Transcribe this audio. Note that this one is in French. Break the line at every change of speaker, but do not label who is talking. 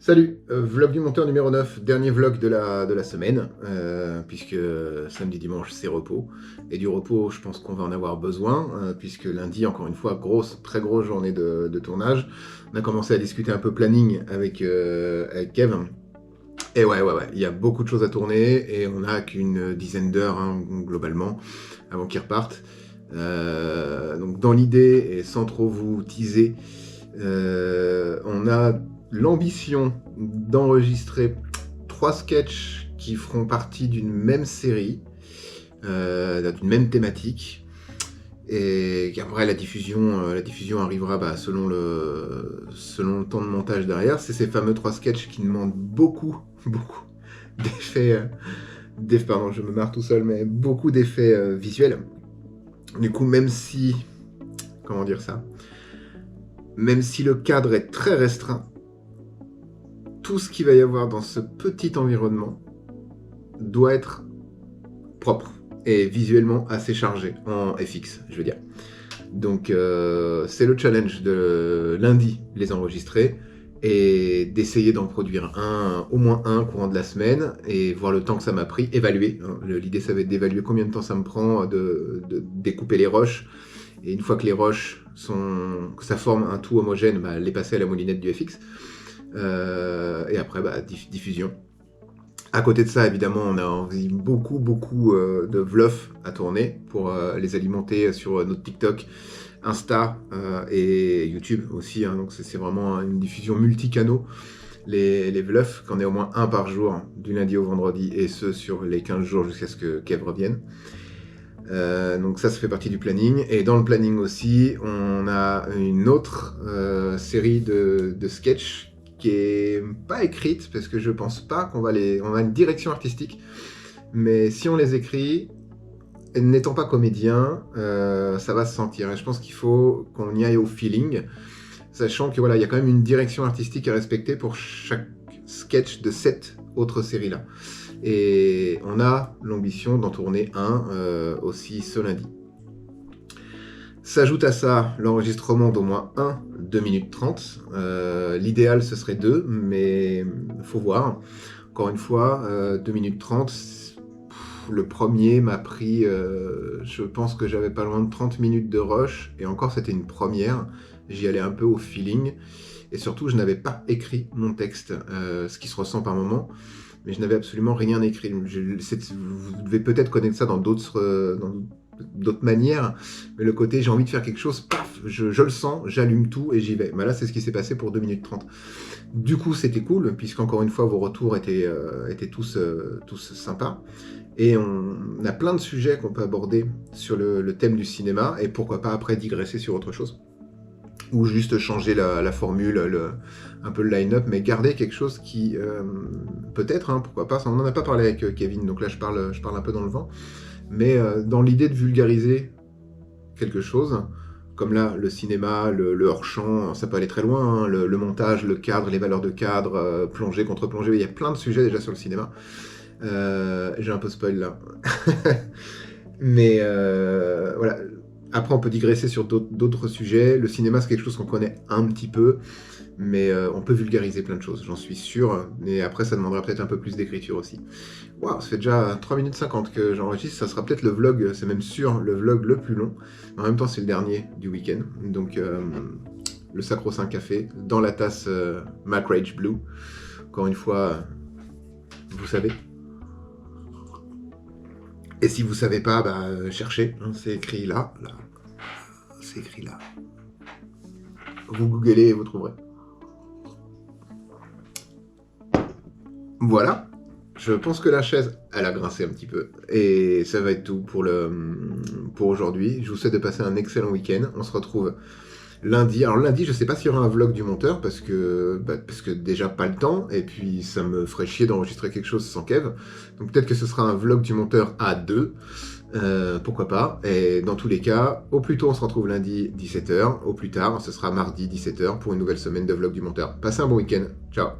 Salut, vlog du monteur numéro 9, dernier vlog de la semaine, puisque samedi, dimanche, c'est repos. Et du repos, je pense qu'on va en avoir besoin, puisque lundi, encore une fois, très grosse journée de tournage. On a commencé à discuter un peu planning avec Kev. Et ouais, il y a beaucoup de choses à tourner, et on n'a qu'une dizaine d'heures, hein, globalement, avant qu'ils repartent. Donc dans l'idée, et sans trop vous teaser, on a l'ambition d'enregistrer 3 sketchs qui feront partie d'une même série, d'une même thématique, et qu'après la diffusion arrivera selon le temps de montage derrière. C'est ces fameux 3 sketchs qui demandent beaucoup d'effets, pardon, je me marre tout seul, mais beaucoup d'effets visuels. Du coup, même si, comment dire ça, même si le cadre est très restreint, tout ce qu'il va y avoir dans ce petit environnement doit être propre et visuellement assez chargé en FX, je veux dire. Donc c'est le challenge de lundi, les enregistrer et d'essayer d'en produire au moins un courant de la semaine et voir le temps que ça m'a pris, évaluer. L'idée, ça va être d'évaluer combien de temps ça me prend de découper les rushs. Et une fois que les rushs que ça forme un tout homogène, les passer à la moulinette du FX. Et après, diffusion. À côté de ça, évidemment, on a envie beaucoup de vlogs à tourner pour les alimenter sur notre TikTok, Insta et YouTube aussi. Donc c'est vraiment une diffusion multi-canaux. Les vlogs, qu'on ait au moins un par jour, du lundi au vendredi, et ce sur les 15 jours jusqu'à ce que Kev revienne. Donc ça fait partie du planning. Et dans le planning aussi, on a une autre série de sketchs qui est pas écrite, parce que je pense pas qu'on va on a une direction artistique, mais si on les écrit, n'étant pas comédien, ça va se sentir. Et je pense qu'il faut qu'on y aille au feeling, sachant que voilà, il y a quand même une direction artistique à respecter pour chaque sketch de cette autre série-là. Et on a l'ambition d'en tourner un aussi ce lundi. S'ajoute à ça l'enregistrement d'au moins 2 minutes 30. L'idéal, ce serait 2, mais faut voir. Encore une fois, 2 minutes 30, le premier m'a pris, je pense que j'avais pas loin de 30 minutes de rush, et encore, c'était une première. J'y allais un peu au feeling, et surtout, je n'avais pas écrit mon texte, ce qui se ressent par moment, mais je n'avais absolument rien écrit. Vous devez peut-être connaître ça dans d'autres manières, mais le côté j'ai envie de faire quelque chose, paf, je le sens, j'allume tout et j'y vais. Là, c'est ce qui s'est passé pour 2 minutes 30. Du coup, c'était cool, puisqu'encore une fois, vos retours étaient tous sympas. Et on a plein de sujets qu'on peut aborder sur le thème du cinéma, et pourquoi pas après digresser sur autre chose. Ou juste changer la formule, un peu le line-up, mais garder quelque chose qui, peut-être, pourquoi pas, on n'en a pas parlé avec Kevin, donc là je parle un peu dans le vent, mais dans l'idée de vulgariser quelque chose, comme là, le cinéma, le hors-champ, ça peut aller très loin, le montage, le cadre, les valeurs de cadre, plongée, contre-plongée, il y a plein de sujets déjà sur le cinéma. J'ai un peu spoil là. Mais voilà. Après, on peut digresser sur d'autres sujets. Le cinéma, c'est quelque chose qu'on connaît un petit peu, mais on peut vulgariser plein de choses, j'en suis sûr. Et après, ça demandera peut-être un peu plus d'écriture aussi. Waouh, ça fait déjà 3 minutes 50 que j'enregistre. Ça sera peut-être le vlog, c'est même sûr, le vlog le plus long. En même temps, c'est le dernier du week-end. Donc, le sacro-saint café dans la tasse Mac Rage Blue. Encore une fois, vous savez. Et si vous savez pas, cherchez, c'est écrit là. C'est écrit là. Vous googlez et vous trouverez. Voilà. Je pense que la chaise, elle a grincé un petit peu. Et ça va être tout pour aujourd'hui. Je vous souhaite de passer un excellent week-end. On se retrouve lundi. Alors lundi, je sais pas s'il y aura un vlog du monteur, parce que déjà pas le temps, et puis ça me ferait chier d'enregistrer quelque chose sans Kev. Donc peut-être que ce sera un vlog du monteur à 2. Pourquoi pas. Et dans tous les cas, au plus tôt on se retrouve lundi 17h, au plus tard ce sera mardi 17h pour une nouvelle semaine de vlog du monteur. Passez un bon week-end. Ciao.